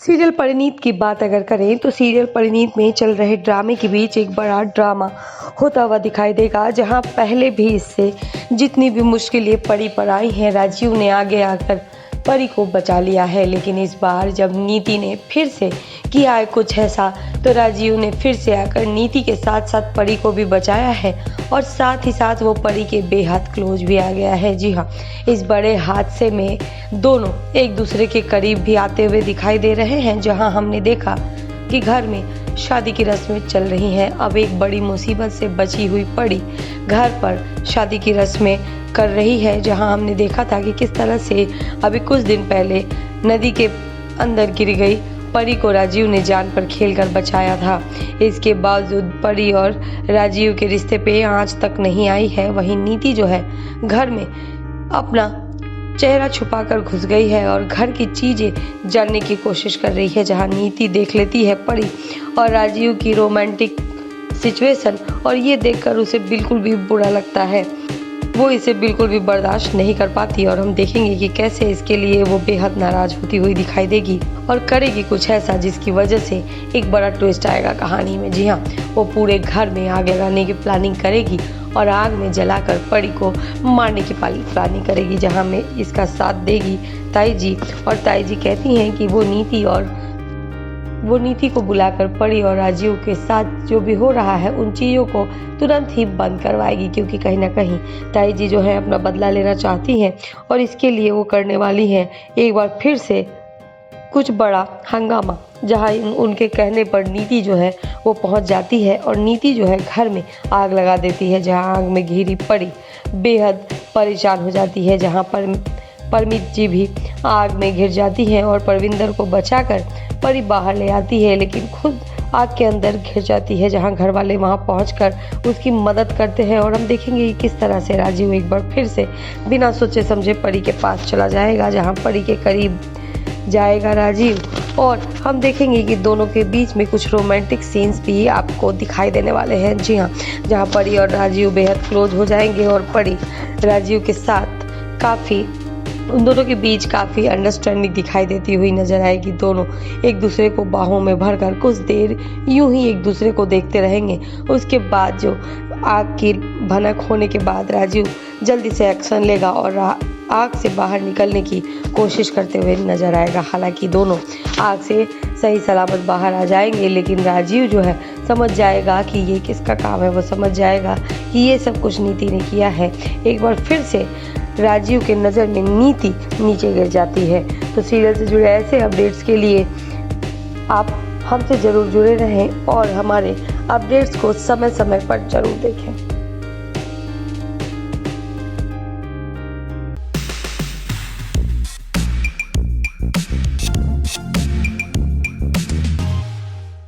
Serial Parineet की बात अगर करें तो सीरियल परिणीत में चल रहे ड्रामे के बीच एक बड़ा ड्रामा होता हुआ दिखाई देगा, जहां पहले भी इससे जितनी भी मुश्किलें परी पर आई हैं, राजीव ने आगे आकर परी को बचा लिया है। लेकिन इस बार जब नीति ने फिर से किया है कुछ ऐसा, तो राजीव ने फिर से आकर नीति के साथ साथ परी को भी बचाया है और साथ ही साथ वो परी के बेहद क्लोज भी आ गया है। जी हाँ, इस बड़े हादसे में दोनों एक दूसरे के करीब भी आते हुए दिखाई दे रहे हैं। जहां हमने देखा कि घर में शादी की रस्में चल रही हैं। अब एक बड़ी मुसीबत से बची हुई परी घर पर शादी की रस्में कर रही है, जहां हमने देखा था कि किस तरह से अभी कुछ दिन पहले नदी के अंदर गिर गई परी को राजीव ने जान पर खेलकर बचाया था। इसके बावजूद परी और राजीव के रिश्ते पे आंच तक नहीं आई है। वहीं नीति जो है घर में अपना चेहरा छुपाकर घुस गई है और घर की चीजें जानने की कोशिश कर रही है। जहां नीति देख लेती है परी और राजीव की रोमांटिक सिचुएशन और ये देखकर उसे बिल्कुल भी बुरा लगता है। वो इसे बिल्कुल भी बर्दाश्त नहीं कर पाती और हम देखेंगे कि कैसे इसके लिए वो बेहद नाराज होती हुई दिखाई देगी और करेगी कुछ ऐसा जिसकी वजह से एक बड़ा ट्विस्ट आएगा कहानी में। जी हाँ, वो पूरे घर में आग लगाने की प्लानिंग करेगी और आग में जलाकर परी को मारने की प्लानिंग करेगी, जहाँ में इसका साथ देगी ताई जी। और ताई जी कहती हैं कि वो नीति को बुलाकर परी और राजीव के साथ जो भी हो रहा है उन चीज़ों को तुरंत ही बंद करवाएगी, क्योंकि कहीं ना कहीं ताई जी जो है अपना बदला लेना चाहती हैं और इसके लिए वो करने वाली हैं एक बार फिर से कुछ बड़ा हंगामा, जहां उनके कहने पर नीति जो है वो पहुंच जाती है और नीति जो है घर में आग लगा देती है। जहां आग में घिरी परी बेहद परेशान हो जाती है, जहां पर परमित जी भी आग में घिर जाती हैं और परविंदर को बचाकर परी बाहर ले आती है, लेकिन खुद आग के अंदर घिर जाती है। जहां घर वाले वहां पहुंचकर उसकी मदद करते हैं और हम देखेंगे कि किस तरह से राजीव एक बार फिर से बिना सोचे समझे परी के पास चला जाएगा, जहां परी के करीब जाएगा राजीव। और हम देखेंगे कि दोनों के बीच में कुछ रोमांटिक सीन्स भी आपको दिखाई देने वाले हैं। जी हाँ, जहां परी और राजीव बेहद क्लोज हो जाएंगे और परी राजीव के साथ उन दोनों के बीच काफ़ी अंडरस्टैंडिंग दिखाई देती हुई नजर आएगी। दोनों एक दूसरे को बाहों में भरकर कुछ देर यूं ही एक दूसरे को देखते रहेंगे। उसके बाद जो आग की भनक होने के बाद राजीव जल्दी से एक्शन लेगा और आग से बाहर निकलने की कोशिश करते हुए नजर आएगा। हालांकि दोनों आग से सही सलामत बाहर आ जाएंगे, लेकिन राजीव जो है समझ जाएगा कि ये किसका काम है। वो समझ जाएगा कि ये सब कुछ नीति ने किया है। एक बार फिर से राजीव के नज़र में नीति नीचे गिर जाती है। तो सीरियल से जुड़े ऐसे अपडेट्स के लिए आप हमसे ज़रूर जुड़े रहें और हमारे अपडेट्स को समय समय पर जरूर देखें।